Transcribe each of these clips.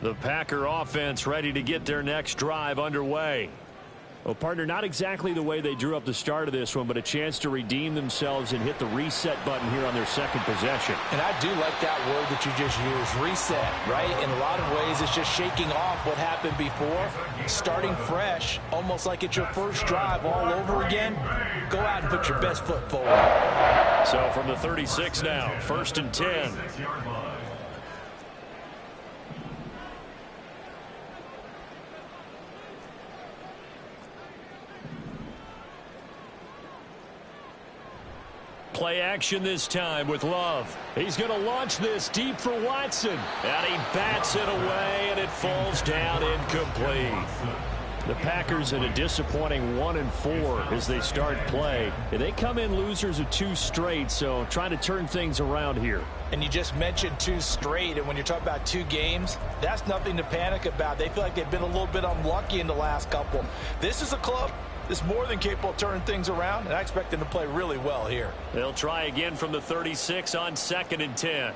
The Packer offense ready to get their next drive underway. Well, partner, not exactly the way they drew up the start of this one, but a chance to redeem themselves and hit the reset button here on their second possession. And I do like that word that you just used, reset, right? In a lot of ways, it's just shaking off what happened before, starting fresh, almost like it's your first drive all over again. Go out and put your best foot forward. So from the 36 now, 1st and 10. Play action this time with Love. He's going to launch this deep for Watson. And he bats it away, and it falls down incomplete. The Packers in a disappointing 1-4 as they start play. They come in losers of 2 straight, so trying to turn things around here. And you just mentioned 2 straight, and when you're talking about 2 games, that's nothing to panic about. They feel like they've been a little bit unlucky in the last couple. This is a club that's more than capable of turning things around, and I expect them to play really well here. They'll try again from the 36 on 2nd and 10.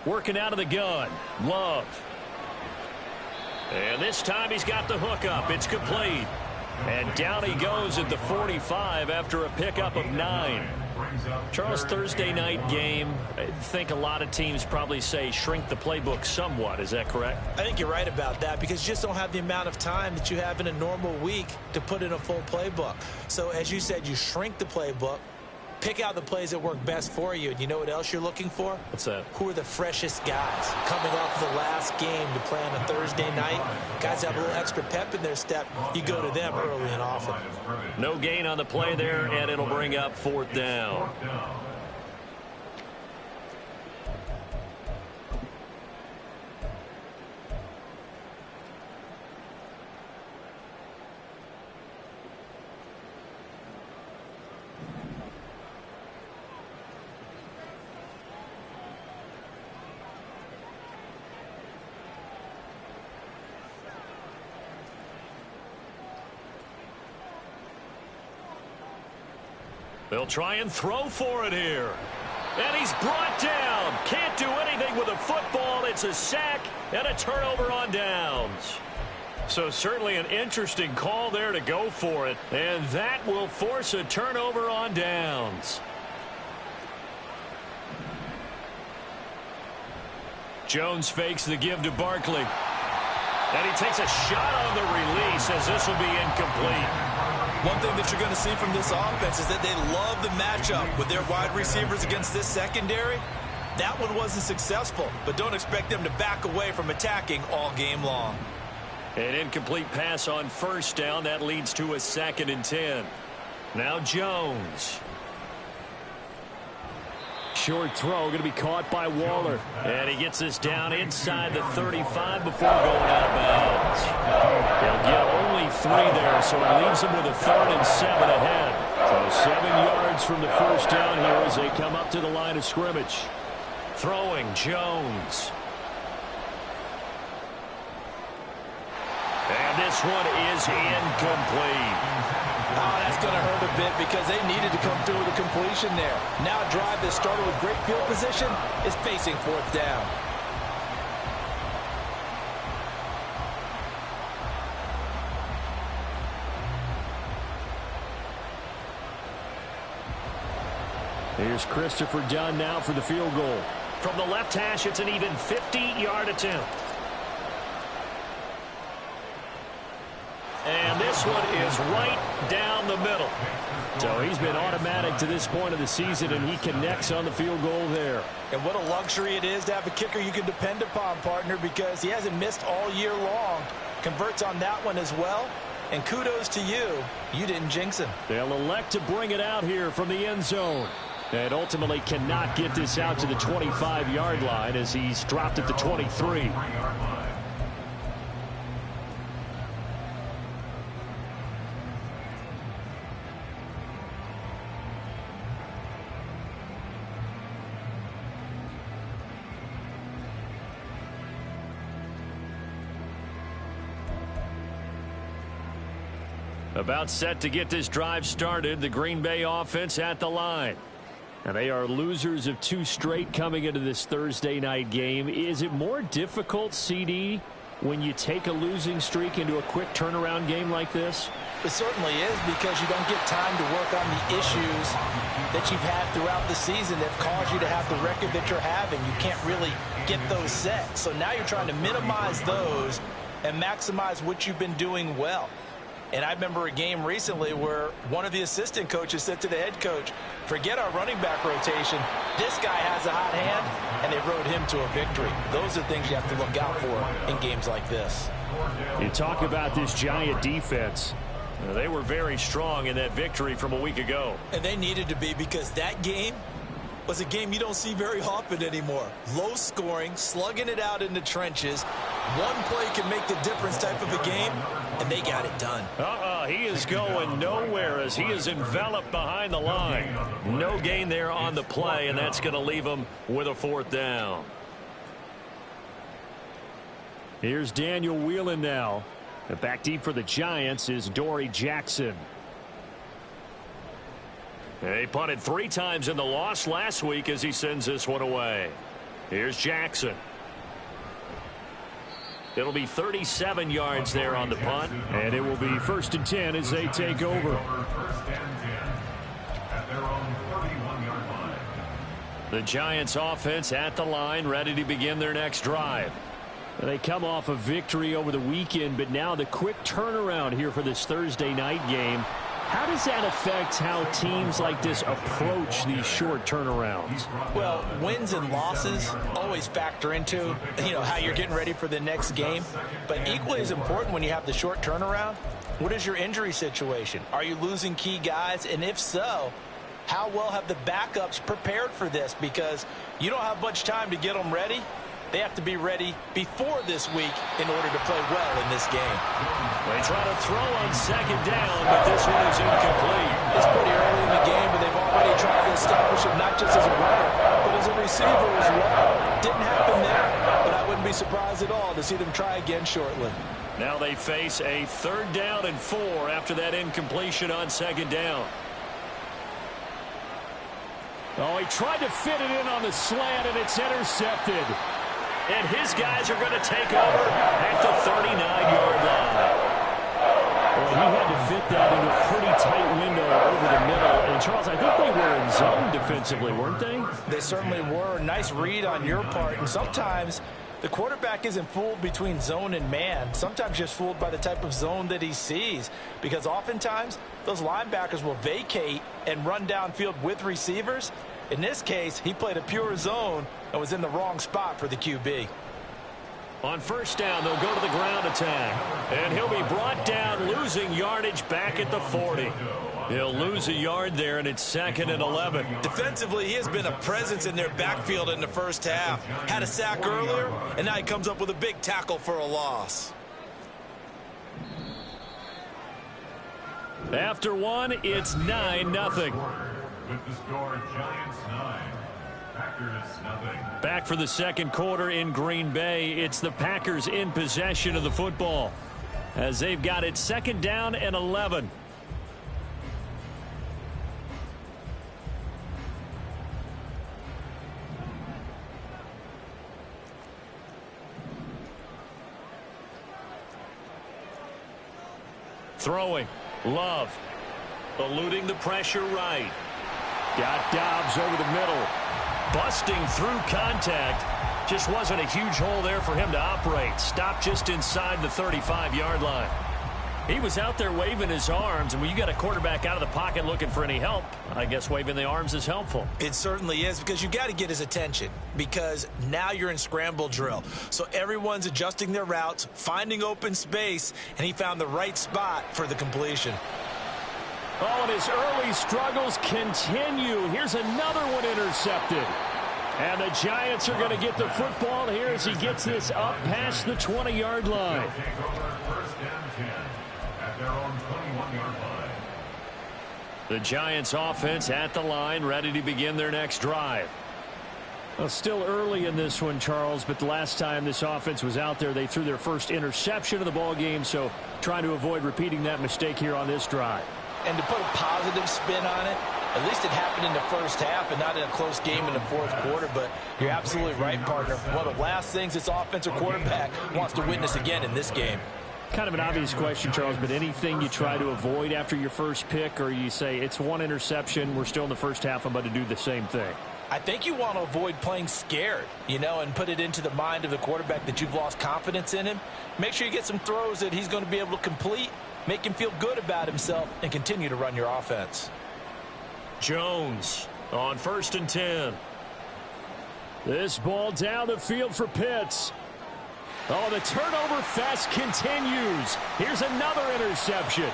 Working out of the gun, Love. And this time he's got the hook up. It's complete. And down he goes at the 45 after a pickup of 9. Charles, Thursday night game, I think a lot of teams probably say shrink the playbook somewhat. Is that correct? I think you're right about that because you just don't have the amount of time that you have in a normal week to put in a full playbook. So as you said, you shrink the playbook, pick out the plays that work best for you. And you know what else you're looking for? What's that? Who are the freshest guys coming off the last game to play on a Thursday night? Guys have a little extra pep in their step. You go to them early and often. No gain on the play there, and it'll bring up 4th down. They'll try and throw for it here. And he's brought down. Can't do anything with a football. It's a sack and a turnover on downs. So certainly an interesting call there to go for it. And that will force a turnover on downs. Jones fakes the give to Barkley. And he takes a shot on the release as this will be incomplete. One thing that you're going to see from this offense is that they love the matchup with their wide receivers against this secondary. That one wasn't successful, but don't expect them to back away from attacking all game long. An incomplete pass on 1st down. That leads to a 2nd and 10. Now Jones. Short throw going to be caught by Waller. And he gets this down inside the 35 before going out of bounds. They'll get only 3 there, so it leaves them with a 3rd and 7 ahead. So 7 yards from the 1st down here as they come up to the line of scrimmage. Throwing Jones. And this one is incomplete. Oh, that's going to hurt a bit because they needed to come through with a completion there. Now a drive that started with great field position is facing 4th down. Here's Christopher Dunn now for the field goal. From the left hash, it's an even 50-yard attempt. And this one is right down the middle. So he's been automatic to this point of the season, and he connects on the field goal there. And what a luxury it is to have a kicker you can depend upon, partner, because he hasn't missed all year long. Converts on that one as well. And kudos to you. You didn't jinx him. They'll elect to bring it out here from the end zone. And ultimately cannot get this out to the 25-yard line as he's dropped at the 23. About set to get this drive started. The Green Bay offense at the line. And they are losers of 2 straight coming into this Thursday night game. Is it more difficult, CD, when you take a losing streak into a quick turnaround game like this? It certainly is, because you don't get time to work on the issues that you've had throughout the season that have caused you to have the record that you're having. You can't really get those set. So now you're trying to minimize those and maximize what you've been doing well. And I remember a game recently where one of the assistant coaches said to the head coach, forget our running back rotation. This guy has a hot hand, and they rode him to a victory. Those are things you have to look out for in games like this. You talk about this Giant defense. They were very strong in that victory from a week ago. And they needed to be, because that game was a game you don't see very often anymore. Low scoring, slugging it out in the trenches. One play can make the difference type of a game, and they got it done. He is going nowhere as he is enveloped behind the line. No gain there on the play, and that's going to leave him with a 4th down. Here's Daniel Whelan now. And back deep for the Giants is Dory Jackson. He punted 3 times in the loss last week as he sends this one away. Here's Jackson. It'll be 37 yards there on the punt. And it will be 1st and 10 as they take over. The Giants offense at the line, ready to begin their next drive. They come off a victory over the weekend, but now the quick turnaround here for this Thursday night game. How does that affect how teams like this approach these short turnarounds? Well, wins and losses always factor into, how you're getting ready for the next game. But equally as important when you have the short turnaround, what is your injury situation? Are you losing key guys? And if so, how well have the backups prepared for this? Because you don't have much time to get them ready. They have to be ready before this week in order to play well in this game. They try to throw on 2nd down, but this one is incomplete. It's pretty early in the game, but they've already tried to establish him not just as a runner, but as a receiver as well. Didn't happen there, but I wouldn't be surprised at all to see them try again shortly. Now they face a 3rd down and 4 after that incompletion on 2nd down. Oh, he tried to fit it in on the slant, and it's intercepted. And his guys are going to take over at the 39-yard line. Well, he had to fit that in a pretty tight window over the middle. And, Charles, I think they were in zone defensively, weren't they? They certainly were. Nice read on your part. And sometimes the quarterback isn't fooled between zone and man. Sometimes just fooled by the type of zone that he sees. Because oftentimes those linebackers will vacate and run downfield with receivers. In this case, he played a pure zone and was in the wrong spot for the QB. On 1st down, they'll go to the ground attack. And he'll be brought down, losing yardage back at the 40. He'll lose a yard there, and it's 2nd and 11. Defensively, he has been a presence in their backfield in the first half. Had a sack earlier, and now he comes up with a big tackle for a loss. After one, it's 9-0. With the score, Giants 9, Packers nothing. Back for the 2nd quarter in Green Bay. It's the Packers in possession of the football as they've got it 2nd down and 11. Throwing. Love. Eluding the pressure right. Got Dobbs over the middle. Busting through contact. Just wasn't a huge hole there for him to operate. Stopped just inside the 35-yard line. He was out there waving his arms, and when you got a quarterback out of the pocket looking for any help, I guess waving the arms is helpful. It certainly is, because you got to get his attention, because now you're in scramble drill. So everyone's adjusting their routes, finding open space, and he found the right spot for the completion. Oh, and his early struggles continue. Here's another one intercepted. And the Giants are going to get the football here as he gets this up past the 20-yard line. The Giants offense at the line, ready to begin their next drive. Well, still early in this one, Charles, but the last time this offense was out there, they threw their first interception of the ball game, so trying to avoid repeating that mistake here on this drive. And to put a positive spin on it, At least it happened in the first half and not in a close game in the fourth quarter. But you're absolutely right, partner. One of the last things this offensive quarterback wants to witness again in this game. Kind of an obvious question, Charles, but anything you try to avoid after your first pick, or you say it's one interception, we're still in the first half, I'm about to do the same thing? I think you want to avoid playing scared, and put it into the mind of the quarterback that you've lost confidence in him. Make sure you get some throws that he's going to be able to complete, make him feel good about himself, and continue to run your offense. Jones on 1st and 10. This ball down the field for Pitts. Oh, the turnover fest continues. Here's another interception.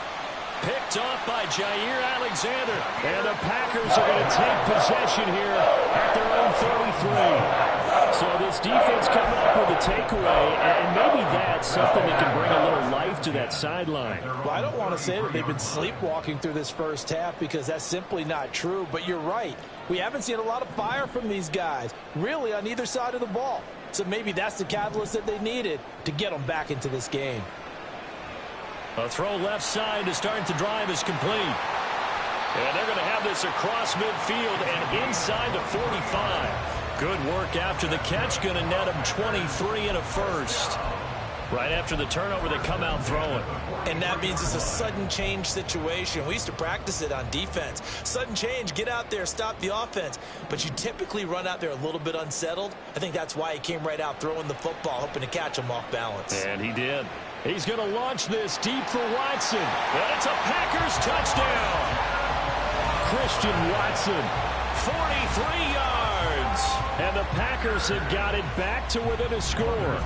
Picked off by Jair Alexander. And the Packers are going to take possession here at their own 33. So this defense coming up with a takeaway, and maybe that's something that can bring a little life to that sideline. Well, I don't want to say that they've been sleepwalking through this first half because that's simply not true, but you're right. We haven't seen a lot of fire from these guys, really, on either side of the ball. So maybe that's the catalyst that they needed to get them back into this game. A throw left side to start the drive is complete. And they're going to have this across midfield and inside the 45. Good work after the catch. Going to net him 23 and a first. Right after the turnover, they come out throwing. And that means it's a sudden change situation. We used to practice it on defense. Sudden change, get out there, stop the offense. But you typically run out there a little bit unsettled. I think that's why he came right out throwing the football, hoping to catch him off balance. And he did. He's going to launch this deep for Watson. And it's a Packers touchdown. Christian Watson, 43 yards. And the Packers have got it back to within a score.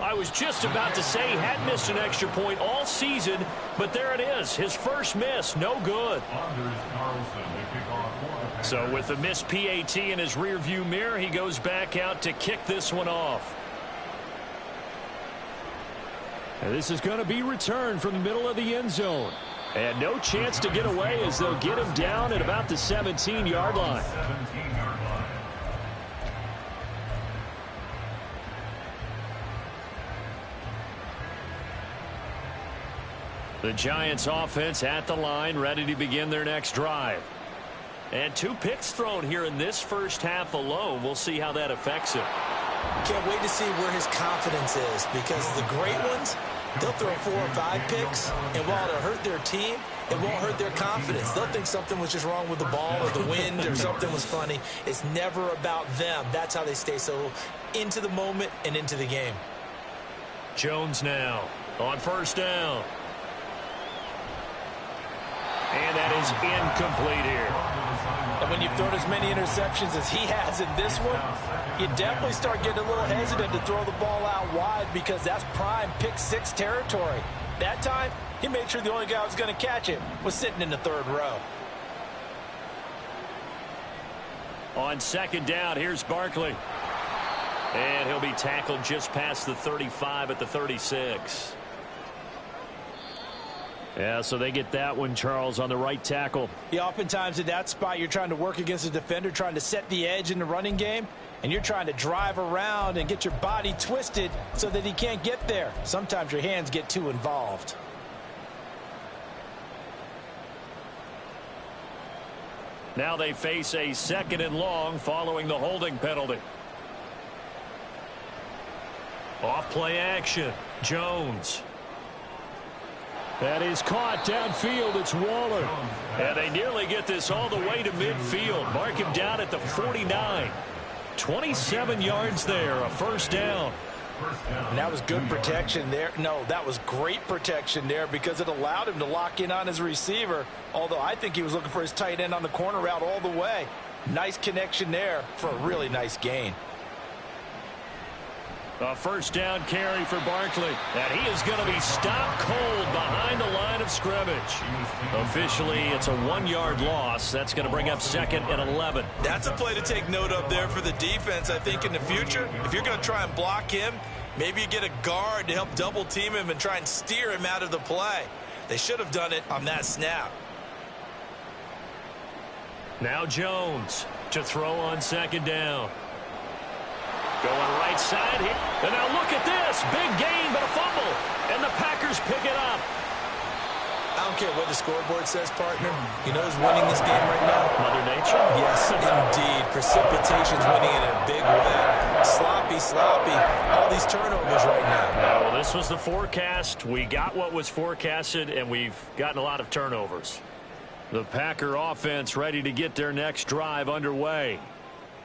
I was just about to say he hadn't missed an extra point all season, but there it is. His first miss, no good. So with the missed PAT in his rearview mirror, he goes back out to kick this one off. And this is going to be returned from the middle of the end zone. And no chance to get away as they'll get him down at about the 17-yard line. The Giants offense at the line, ready to begin their next drive. And 2 picks thrown here in this first half alone. We'll see how that affects him. Can't wait to see where his confidence is, because the great ones, they'll throw 4 or 5 picks, and while it'll hurt their team, it won't hurt their confidence. They'll think something was just wrong with the ball or the wind or something was funny. It's never about them. That's how they stay so into the moment and into the game. Jones now on 1st down. And that is incomplete here. And when you've thrown as many interceptions as he has in this one, you definitely start getting a little hesitant to throw the ball out wide, because that's prime pick-6 territory. That time, he made sure the only guy who was going to catch it was sitting in the 3rd row. On 2nd down, here's Barkley. And he'll be tackled just past the 35 at the 36. Yeah, so they get that one, Charles, on the right tackle. Yeah, oftentimes in that spot, you're trying to work against a defender, trying to set the edge in the running game, and you're trying to drive around and get your body twisted so that he can't get there. Sometimes your hands get too involved. Now they face a 2nd and long following the holding penalty. Off play action. Jones. That is caught downfield. It's Waller. And they nearly get this all the way to midfield. Mark him down at the 49. 27 yards there, a 1st down. And that was good protection there. No, that was great protection there, because it allowed him to lock in on his receiver, although I think he was looking for his tight end on the corner route all the way. Nice connection there for a really nice gain. A 1st down carry for Barkley. And he is going to be stopped cold behind the line of scrimmage. Officially, it's a 1-yard loss. That's going to bring up 2nd and 11. That's a play to take note of there for the defense, I think, in the future. If you're going to try and block him, maybe you get a guard to help double team him and try and steer him out of the play. They should have done it on that snap. Now Jones to throw on 2nd down. Going right side here. And now look at this. Big gain, but a fumble. And the Packers pick it up. care what the scoreboard says, partner. You know who's winning this game right now? Mother Nature? Yes, indeed. Precipitation's winning in a big way. Sloppy. All these turnovers right now. Yeah, well, this was the forecast. We got what was forecasted, and we've gotten a lot of turnovers. The Packer offense ready to get their next drive underway.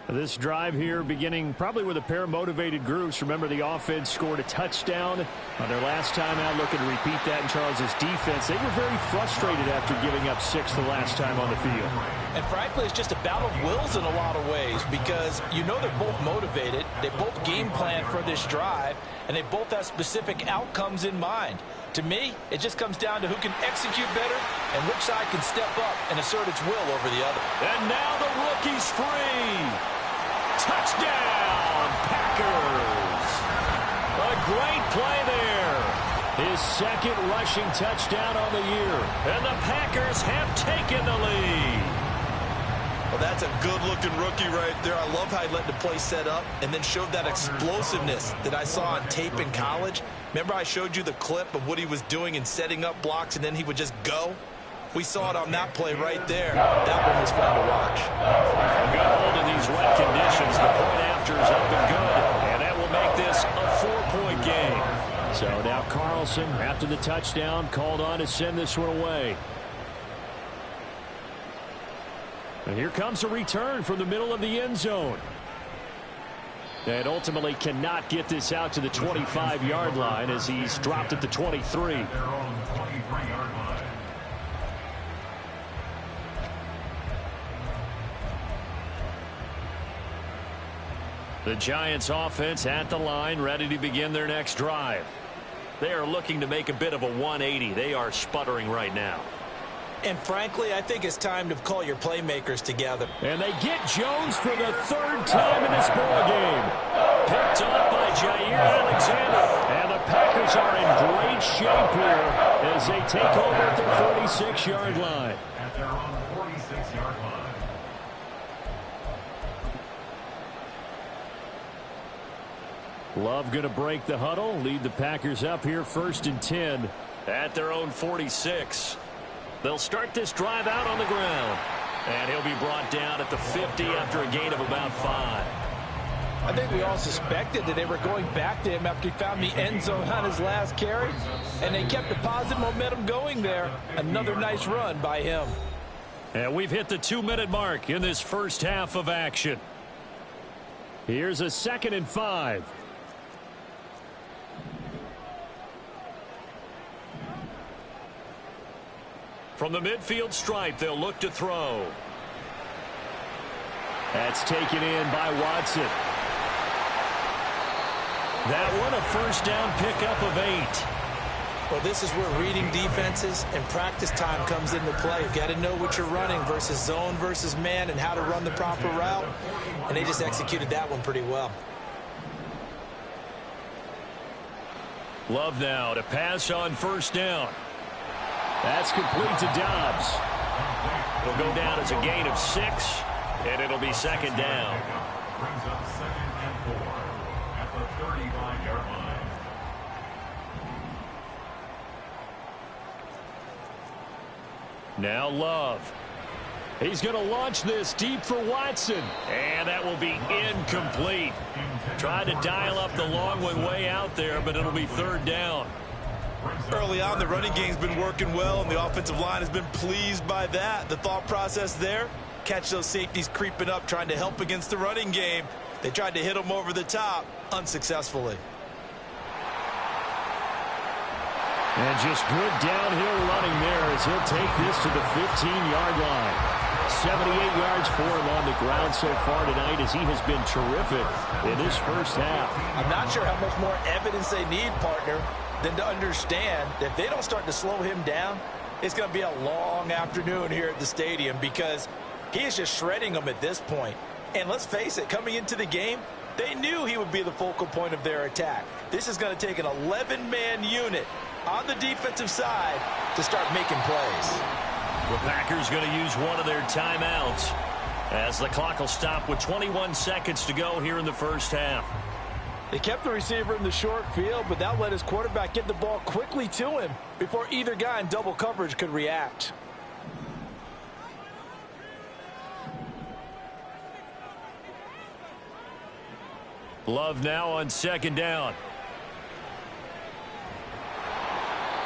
This drive here beginning probably with a pair of motivated groups. Remember, the offense scored a touchdown on their last time out, looking to repeat that in Charles's defense. They were very frustrated after giving up 6 the last time on the field. And frankly, it's just a battle of wills in a lot of ways, because you know they're both motivated, they both game plan for this drive, and they both have specific outcomes in mind. To me, it just comes down to who can execute better and which side can step up and assert its will over the other. And now the rookie's free. Touchdown, Packers. A great play there. His second rushing touchdown on the year. And the Packers have taken the lead. Well, that's a good-looking rookie right there. I love how he let the play set up and then showed that explosiveness that I saw on tape in college. Remember I showed you the clip of what he was doing and setting up blocks, and then he would just go? We saw it on that play right there. That one was fun to watch. A good hold in these wet conditions. The point after is up and good, and that will make this a 4-point game. So now Carlson, after the touchdown, called on to send this one away. And here comes a return from the middle of the end zone. And ultimately cannot get this out to the 25-yard line as he's dropped at the 23. Their own 23-yard line. The Giants offense at the line, ready to begin their next drive. They are looking to make a bit of a 180. They are sputtering right now. And frankly, I think it's time to call your playmakers together. And they get Jones for the 3rd time in this ball game. Picked up by Jair Alexander. And the Packers are in great shape here as they take over at their 46-yard line. At their own 46-yard line. Love going to break the huddle, lead the Packers up here 1st and 10 at their own 46. They'll start this drive out on the ground. And he'll be brought down at the 50 after a gain of about 5. I think we all suspected that they were going back to him after he found the end zone on his last carry. And they kept the positive momentum going there. Another nice run by him. And we've hit the 2-minute mark in this first half of action. Here's a 2nd and 5. From the midfield stripe, they'll look to throw. That's taken in by Watson. That one, a first down pickup of 8. Well, this is where reading defenses and practice time comes into play. You've got to know what you're running versus zone versus man and how to run the proper route. And they just executed that one pretty well. Love now to pass on first down. That's complete to Dobbs. It'll go down as a gain of 6, and it'll be 2nd down. Brings up 2nd and 4 at the 35-yard line. Now Love. He's going to launch this deep for Watson. And that will be incomplete. Tried to dial up the long one way out there, but it'll be 3rd down. Early on, the running game's been working well, and the offensive line has been pleased by that. The thought process there, catch those safeties creeping up, trying to help against the running game. They tried to hit them over the top, unsuccessfully. And just good downhill running there as he'll take this to the 15-yard line. 78 yards for him on the ground so far tonight as he has been terrific in this first half. I'm not sure how much more evidence they need, partner, than to understand that if they don't start to slow him down, it's going to be a long afternoon here at the stadium because he is just shredding them at this point. And let's face it, coming into the game, they knew he would be the focal point of their attack. This is going to take an 11-man unit on the defensive side to start making plays. The Packers going to use one of their timeouts as the clock will stop with 21 seconds to go here in the first half. They kept the receiver in the short field, but that let his quarterback get the ball quickly to him before either guy in double coverage could react. Love now on second down.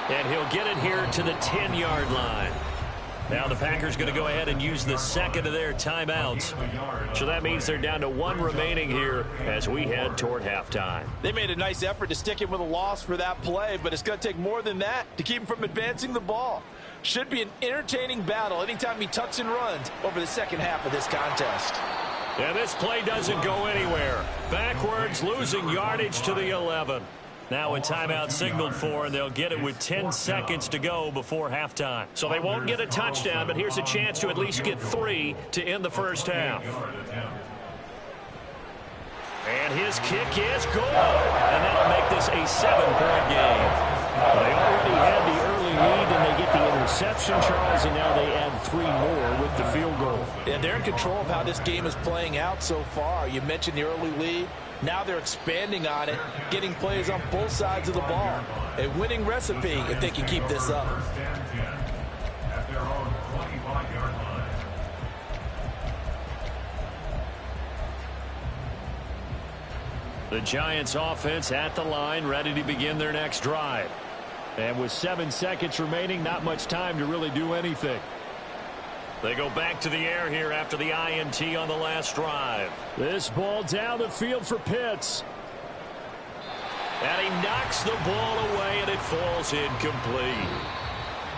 And he'll get it here to the 10-yard line. Now the Packers going to go ahead and use the second of their timeouts. So that means they're down to one remaining here as we head toward halftime. They made a nice effort to stick him with a loss for that play, but it's going to take more than that to keep him from advancing the ball. Should be an entertaining battle anytime he tucks and runs over the second half of this contest. And this play doesn't go anywhere. Backwards, losing yardage to the 11. Now a timeout signaled for, and they'll get it with 10 seconds to go before halftime. So they won't get a touchdown, but here's a chance to at least get 3 to end the first half. And his kick is good. And that'll make this a 7-point game. They already had the early lead, and they get the interception, Charles, and now they add 3 more with the field goal. Yeah, they're in control of how this game is playing out so far. You mentioned the early lead. Now they're expanding on it, getting plays on both sides of the ball. A winning recipe if they can keep this up. At their own 25-yard line. The Giants offense at the line, ready to begin their next drive. And with 7 seconds remaining, not much time to really do anything. They go back to the air here after the INT on the last drive. This ball down the field for Pitts. And he knocks the ball away, and it falls incomplete.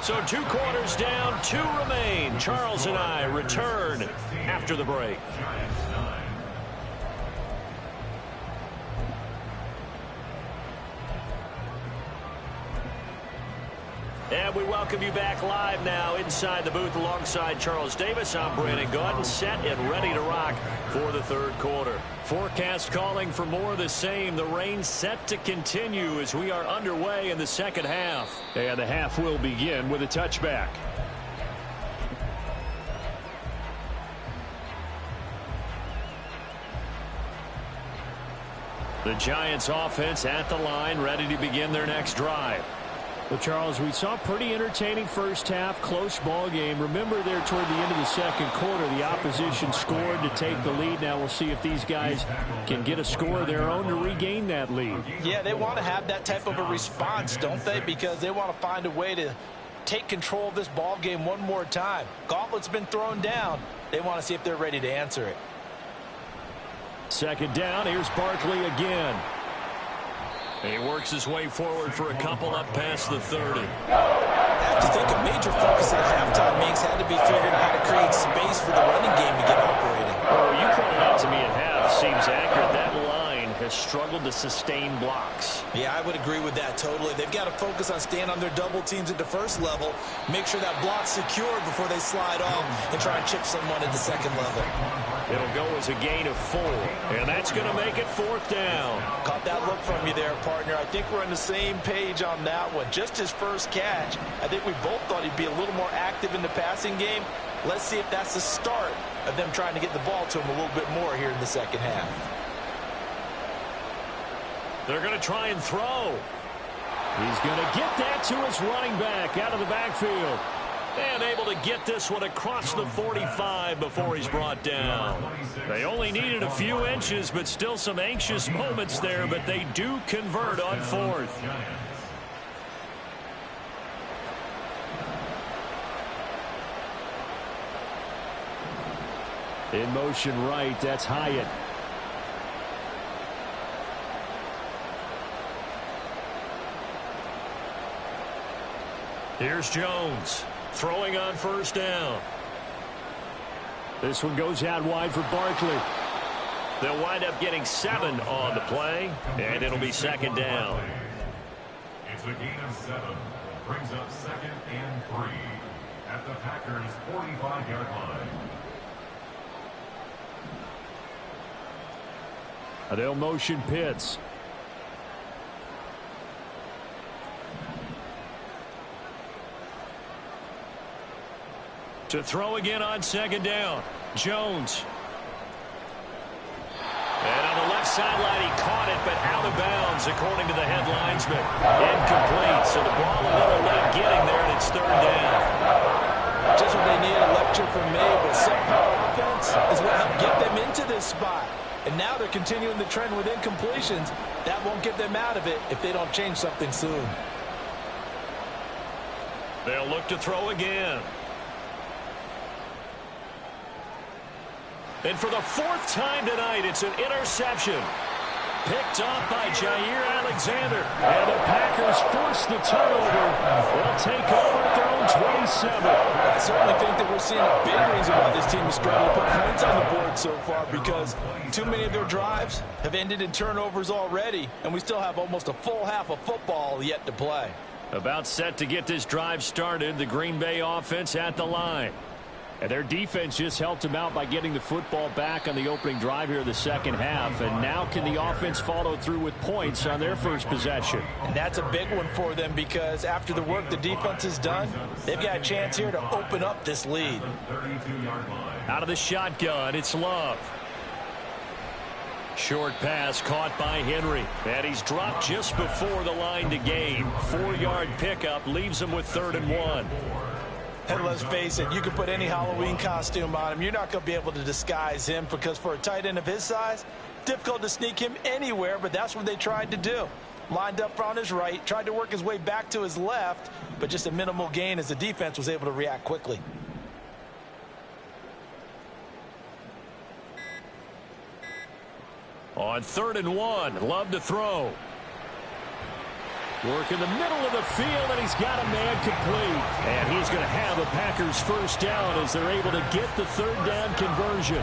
So 2 quarters down, 2 remain. Charles and I return after the break. And we welcome you back live now inside the booth alongside Charles Davis. I'm Brandon Gaudin, set and ready to rock for the third quarter. Forecast calling for more of the same. The rain set to continue as we are underway in the second half. And the half will begin with a touchback. The Giants offense at the line, ready to begin their next drive. Well, Charles, we saw a pretty entertaining first half, close ball game. Remember there toward the end of the second quarter, the opposition scored to take the lead. Now we'll see if these guys can get a score of their own to regain that lead. Yeah, they want to have that type of a response, don't they? Because they want to find a way to take control of this ball game one more time. Gauntlet's been thrown down. They want to see if they're ready to answer it. Second down, here's Barkley again. He works his way forward for a couple up past the 30. I have to think a major focus at the halftime meetings had to be figuring out how to create space for the running game to get operating. Oh, you pointed out to me at half. Seems accurate. That line has struggled to sustain blocks. Yeah, I would agree with that totally. They've got to focus on staying on their double teams at the first level, make sure that block's secure before they slide off and try and chip someone at the second level. It'll go as a gain of 4, and that's going to make it 4th down. Caught that look from you there, partner. I think we're on the same page on that one. Just his first catch. I think we both thought he'd be a little more active in the passing game. Let's see if that's the start of them trying to get the ball to him a little bit more here in the second half. They're going to try and throw. He's going to get that to his running back out of the backfield. And able to get this one across the 45 before he's brought down. They only needed a few inches, but still some anxious moments there, but they do convert on 4th. In motion right, that's Hyatt. Here's Jones. Throwing on first down. This one goes out wide for Barkley. They'll wind up getting 7 on the play, and it'll be second down. It's a gain of 7. Brings up 2nd and 3 at the Packers' 45-yard line. They'll motion Pitts. To throw again on second down. Jones. And on the left sideline. He caught it, but out of bounds, according to the head linesman. Incomplete, so the ball a little late getting there, and it's third down. Just what they needed, a lecture from me, but subpar offense is what helped get them into this spot. And now they're continuing the trend with incompletions. That won't get them out of it if they don't change something soon. They'll look to throw again. And for the fourth time tonight, it's an interception. Picked off by Jair Alexander. And the Packers force the turnover. They'll take over at their own 27. I certainly think that we're seeing a big reason why this team is struggling to put points on the board so far, because too many of their drives have ended in turnovers already, and we still have almost a full half of football yet to play. About set to get this drive started, the Green Bay offense at the line. And their defense just helped them out by getting the football back on the opening drive here in the second half. And now can the offense follow through with points on their first possession? And that's a big one for them, because after the work the defense has done, they've got a chance here to open up this lead. Out of the shotgun, it's Love. Short pass caught by Henry. And he's dropped just before the line to gain. 4-yard pickup leaves him with 3rd and 1. And let's face it, you can put any Halloween costume on him. You're not going to be able to disguise him, because for a tight end of his size, difficult to sneak him anywhere, but that's what they tried to do. Lined up on his right, tried to work his way back to his left, but just a minimal gain as the defense was able to react quickly. On 3rd and 1, Love to throw. Work in the middle of the field, and he's got a man complete. And he's going to have a Packers first down as they're able to get the 3rd down conversion.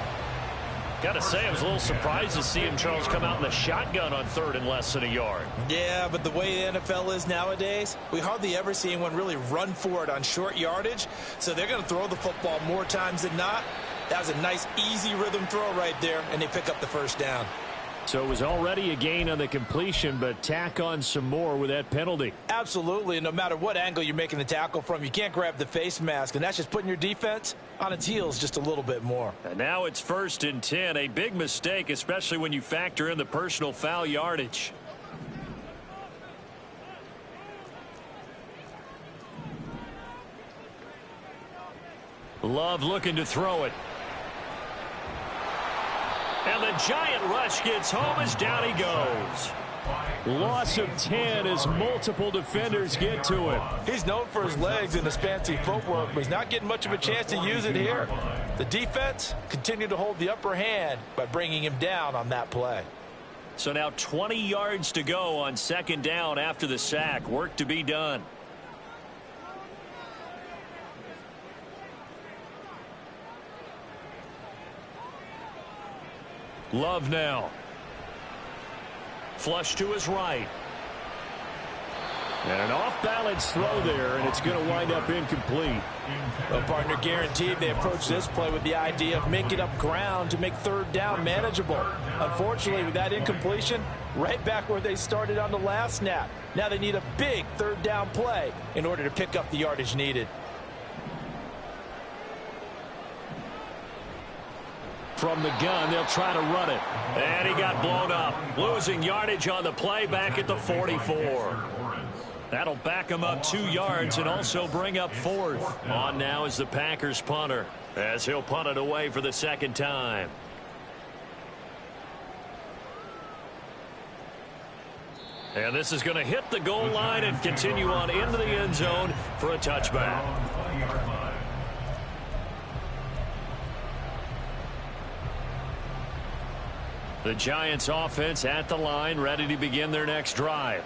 Got to say, I was a little surprised to see him, Charles, come out in the shotgun on 3rd and less than a yard. Yeah, but the way the NFL is nowadays, we hardly ever see anyone really run for it on short yardage. So they're going to throw the football more times than not. That was a nice, easy rhythm throw right there, and they pick up the first down. So it was already a gain on the completion, but tack on some more with that penalty. Absolutely. No matter what angle you're making the tackle from, you can't grab the face mask, and that's just putting your defense on its heels just a little bit more. And now it's 1st and 10, a big mistake, especially when you factor in the personal foul yardage. Love looking to throw it. And the giant rush gets home as down he goes. Loss of 10 as multiple defenders get to him. He's known for his legs and his fancy footwork, but he's not getting much of a chance to use it here. The defense continued to hold the upper hand by bringing him down on that play. So now 20 yards to go on 2nd down after the sack. Work to be done. Love now. Flush to his right. And an off-balance throw there, and it's going to wind up incomplete. Well, partner, guaranteed they approach this play with the idea of making up ground to make 3rd down manageable. Unfortunately, with that incompletion, right back where they started on the last snap. Now they need a big 3rd down play in order to pick up the yardage needed. From the gun, they'll try to run it. And he got blown up. Losing yardage on the play back at the 44. That'll back him up 2 yards and also bring up 4th. On now is the Packers punter, as he'll punt it away for the 2nd time. And this is going to hit the goal line and continue on into the end zone for a touchback. The Giants offense at the line, ready to begin their next drive.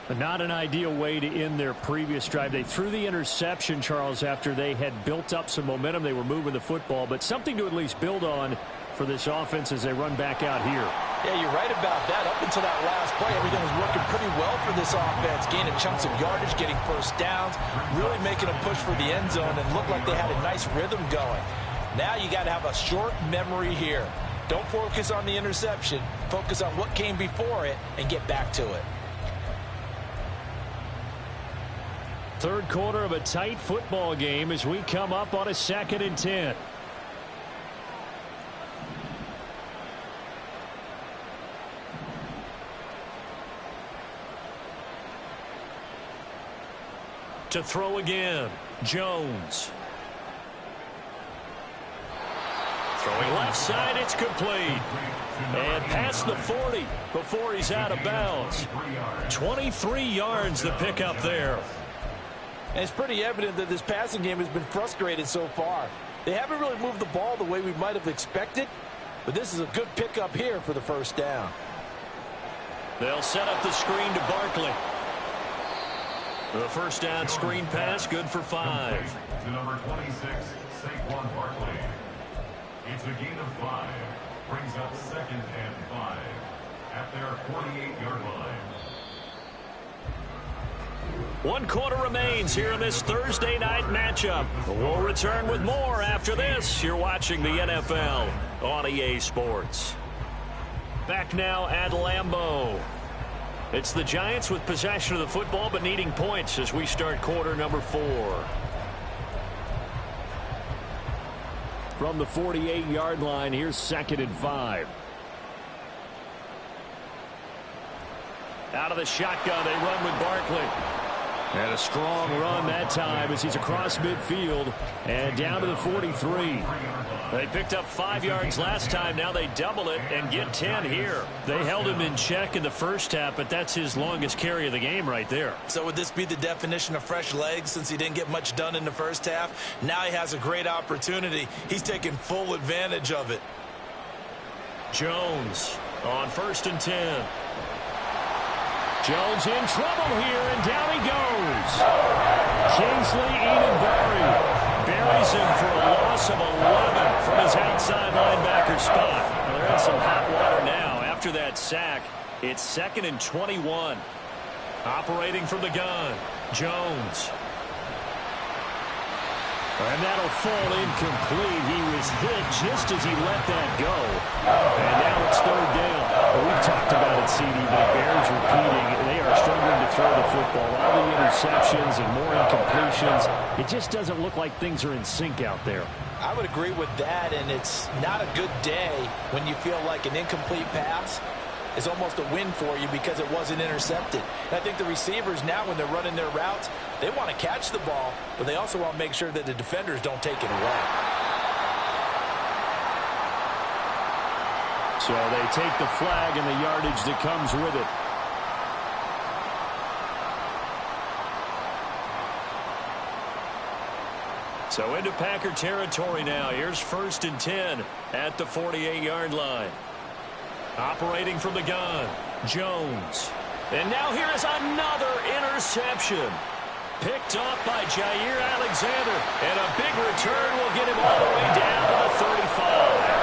But not an ideal way to end their previous drive. They threw the interception, Charles, after they had built up some momentum. They were moving the football, but something to at least build on for this offense as they run back out here. Yeah, you're right about that. Up until that last play, everything was working pretty well for this offense, gaining chunks of yardage, getting first downs, really making a push for the end zone, and looked like they had a nice rhythm going. Now you got to have a short memory here. Don't focus on the interception. Focus on what came before it and get back to it. 3rd quarter of a tight football game as we come up on a 2nd and 10. to throw again. Jones. Throwing left side, it's complete. And past the 40 before he's out of bounds. 23 yards to pick up there. And it's pretty evident that this passing game has been frustrated so far. They haven't really moved the ball the way we might have expected, but this is a good pickup here for the first down. They'll set up the screen to Barkley. The first down screen pass, good for 5. To number 26, Saquon Barkley. It's a gain of 5. Brings up 2nd and 5 at their 48-yard line. 1 quarter remains here in this Thursday night matchup. We'll return with more after this. You're watching the NFL on EA Sports. Back now at Lambeau. It's the Giants with possession of the football but needing points as we start quarter number 4. From the 48-yard line, here's 2nd and 5. Out of the shotgun, they run with Barkley. And a strong run that time as he's across midfield and down to the 43. They picked up 5 yards last time. Now they double it and get 10 here. They held him in check in the first half, but that's his longest carry of the game right there. So would this be the definition of fresh legs since he didn't get much done in the first half? Now he has a great opportunity. He's taking full advantage of it. Jones on 1st and 10. Jones in trouble here, and down he goes. Kingsley Edenberry buries him for a loss of 11 from his outside linebacker spot. Well, they're in some hot water now. After that sack, it's 2nd and 21. Operating from the gun, Jones. And that'll fall incomplete. He was hit just as he let that go. And now it's 3rd down. We've talked about it, CD, but it bears repeating. They are struggling to throw the football. All the interceptions and more incompletions. It just doesn't look like things are in sync out there. I would agree with that, and it's not a good day when you feel like an incomplete pass is almost a win for you because it wasn't intercepted. And I think the receivers now, when they're running their routes, they want to catch the ball, but they also want to make sure that the defenders don't take it away. So they take the flag and the yardage that comes with it. So into Packer territory now. Here's 1st and 10 at the 48-yard line. Operating from the gun, Jones. And now here is another interception. Picked off by Jair Alexander. And a big return will get him all the way down to the 35.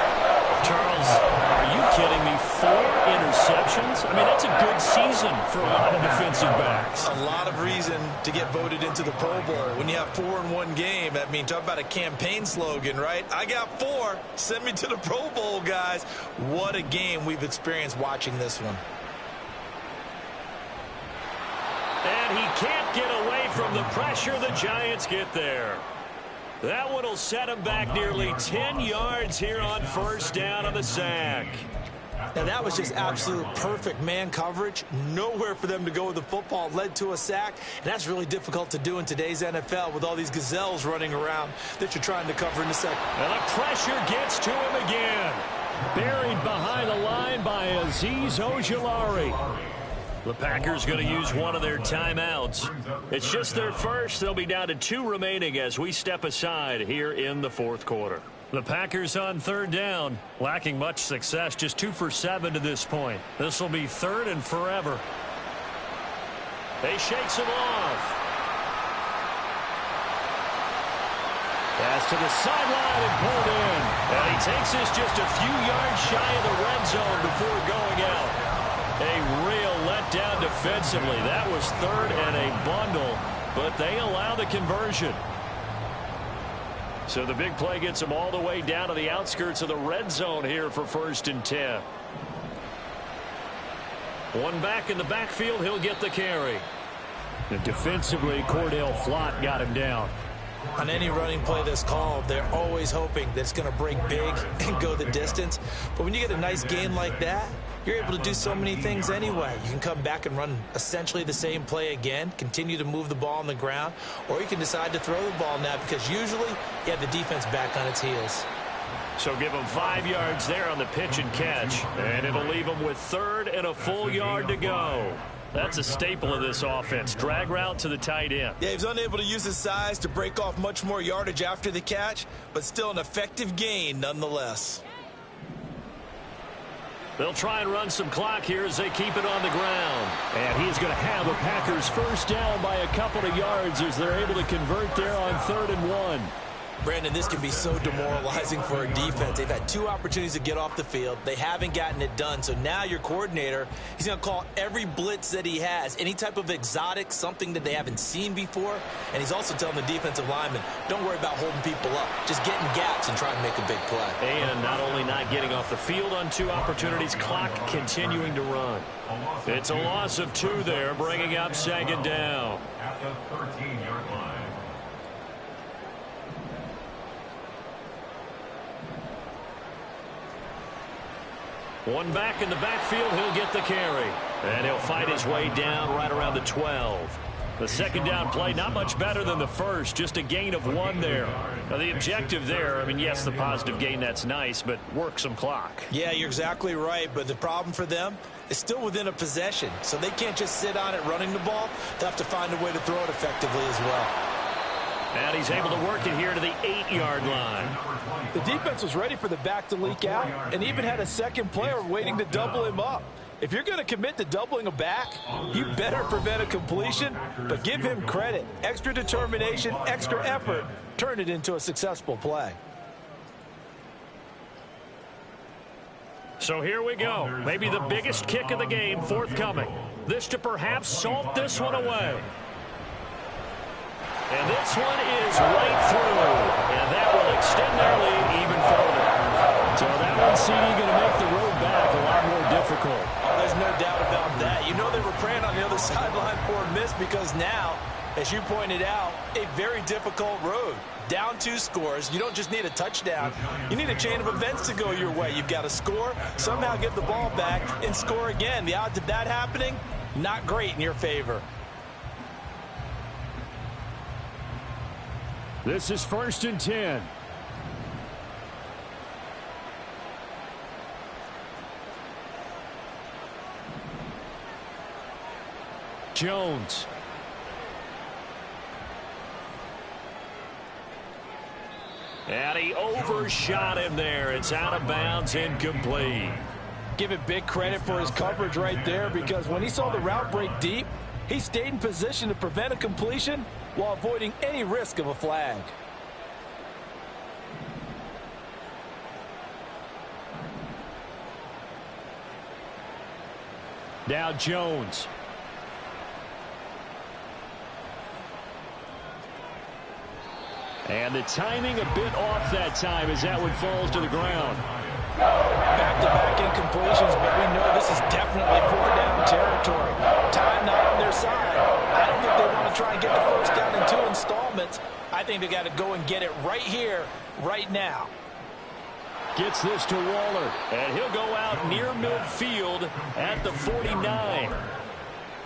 Charles, are you kidding me? 4 interceptions? I mean, that's a good season for a lot of defensive backs. A lot of reason to get voted into the Pro Bowl. When you have 4 in one game, I mean, talk about a campaign slogan, right? I got 4. Send me to the Pro Bowl, guys. What a game we've experienced watching this one. And he can't get away from the pressure. The Giants get there. That one will set him back nearly 10 yards here on 1st down on the sack. Now, that was just absolute perfect man coverage. Nowhere for them to go with the football. Led to a sack. And that's really difficult to do in today's NFL with all these gazelles running around that you're trying to cover in the second. And the pressure gets to him again. Buried behind the line by Azeez Ojulari. The Packers going to use one of their timeouts. It's just their first. They'll be down to 2 remaining as we step aside here in the 4th quarter. The Packers on 3rd down, lacking much success, just 2 for 7 to this point. This will be 3rd and forever. They shakes him off. Pass to the sideline and pulled in. And he takes this just a few yards shy of the red zone before going out. A real letdown defensively. That was 3rd and a bundle, but they allow the conversion. So the big play gets them all the way down to the outskirts of the red zone here for 1st and 10. One back in the backfield, he'll get the carry. And defensively, Cordell Flott got him down. On any running play that's called, they're always hoping that it's going to break big and go the distance. But when you get a nice gain like that, you're able to do so many things anyway. You can come back and run essentially the same play again, continue to move the ball on the ground, or you can decide to throw the ball now because usually you have the defense back on its heels. So give him 5 yards there on the pitch and catch, and it'll leave him with 3rd and a full yard to go. That's a staple of this offense. Drag route to the tight end. Yeah, he was unable to use his size to break off much more yardage after the catch, but still an effective gain nonetheless. They'll try and run some clock here as they keep it on the ground. And he's going to have a Packers first down by a couple of yards as they're able to convert there on 3rd and 1. Brandon, this can be so demoralizing for a defense. They've had 2 opportunities to get off the field. They haven't gotten it done. So now your coordinator, he's going to call every blitz that he has, any type of exotic, something that they haven't seen before. And he's also telling the defensive lineman, don't worry about holding people up. Just get in gaps and try and make a big play. And not only not getting off the field on 2 opportunities, clock continuing to run. It's a loss of 2 there, bringing up 2nd down. At the 13-yard line. One back in the backfield, he'll get the carry. And he'll fight his way down right around the 12. The 2nd down play, not much better than the first, just a gain of 1 there. Now the objective there, I mean, yes, the positive gain, that's nice, but work some clock. Yeah, you're exactly right, but the problem for them is still within a possession, so they can't just sit on it running the ball. They'll have to find a way to throw it effectively as well. And he's able to work it here to the 8-yard line. The defense was ready for the back to leak out and even had a second player waiting to double him up. If you're going to commit to doubling a back, you better prevent a completion, but give him credit. Extra determination, extra effort, turn it into a successful play. So here we go. Maybe the biggest kick of the game forthcoming. This to perhaps salt this one away. And this one is right through. And that will extend their lead even further. So that one, CD, going to make the road back a lot more difficult. Oh, there's no doubt about that. You know they were praying on the other sideline for a miss because now, as you pointed out, a very difficult road. Down 2 scores. You don't just need a touchdown. You need a chain of events to go your way. You've got to score, somehow get the ball back, and score again. The odds of that happening, not great in your favor. This is 1st and 10. Jones. And he overshot him there. It's out of bounds, incomplete. Give it big credit for his coverage right there because when he saw the route break deep, he stayed in position to prevent a completion while avoiding any risk of a flag. Now Jones. And the timing a bit off that time as that one falls to the ground. Back-to-back incompletions, but we know this is definitely 4th down territory. Time not on their side. I don't think they want to try and get the first down in 2 installments. I think they got to go and get it right here, right now. Gets this to Waller, and he'll go out near midfield at the 49.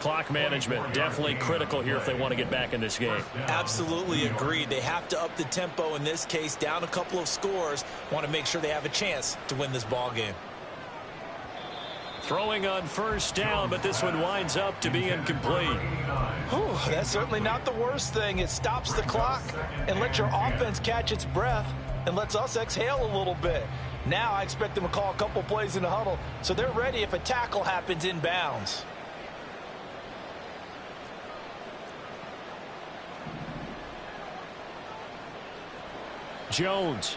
Clock management definitely critical here if they want to get back in this game. Absolutely agreed. They have to up the tempo in this case, down a couple of scores. Want to make sure they have a chance to win this ball game. Throwing on 1st down, but this one winds up to be incomplete. Whew, that's certainly not the worst thing. It stops the clock and lets your offense catch its breath and lets us exhale a little bit. Now I expect them to call a couple plays in the huddle so they're ready if a tackle happens inbounds. Jones.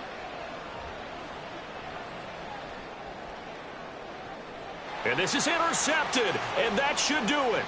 And this is intercepted, and that should do it.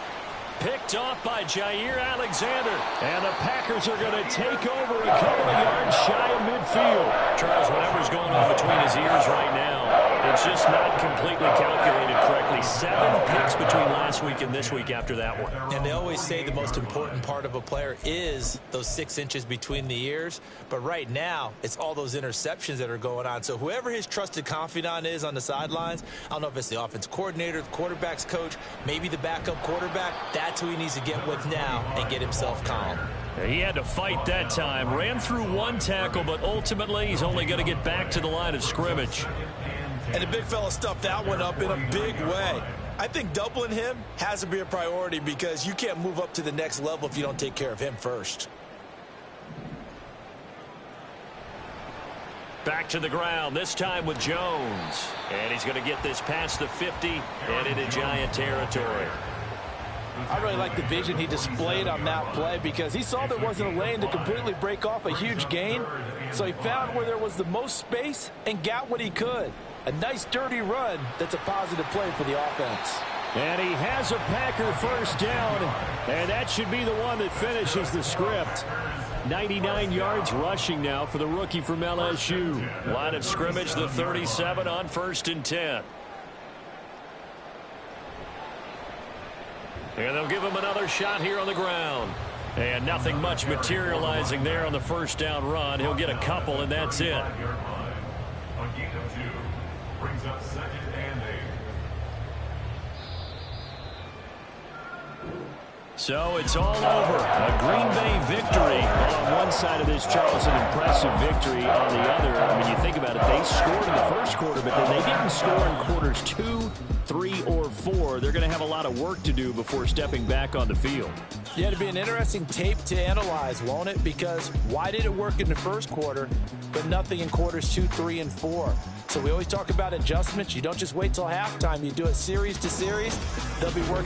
Picked off by Jair Alexander. And the Packers are going to take over a couple of yards shy of midfield. Charles, whatever's going on between his ears right now, It's just not completely calculated correctly. 7 picks between last week and this week after that one. And they always say the most important part of a player is those 6 inches between the ears. But right now, it's all those interceptions that are going on. So whoever his trusted confidant is on the sidelines, I don't know if it's the offense coordinator, the quarterback's coach, maybe the backup quarterback, that's who he needs to get with now and get himself calm. He had to fight that time. Ran through 1 tackle, but ultimately he's only going to get back to the line of scrimmage. And the big fella stuffed that one up in a big way. I think doubling him has to be a priority because you can't move up to the next level if you don't take care of him first. Back to the ground, this time with Jones. And he's going to get this past the 50 and into Giant territory. I really like the vision he displayed on that play because he saw there wasn't a lane to completely break off a huge gain. So he found where there was the most space and got what he could. A nice dirty run that's a positive play for the offense. And he has a Packer first down, and that should be the one that finishes the script. 99 yards rushing now for the rookie from LSU. Line of scrimmage, the 37 on 1st and 10. And they'll give him another shot here on the ground. And nothing much materializing there on the first down run. He'll get a couple, and that's it. A gain of 2 brings up 2nd and 8. So it's all over. A Green Bay victory. On one side of this, Charles, an impressive victory. On the other, I mean, you think about it, they scored in the first quarter, but then they didn't score in quarters 2, 3, or 4. They're going to have a lot of work to do before stepping back on the field. Yeah, it'll be an interesting tape to analyze, won't it? Because why did it work in the first quarter, but nothing in quarters 2, 3, and 4? So we always talk about adjustments. You don't just wait till halftime. You do it series to series. They'll be working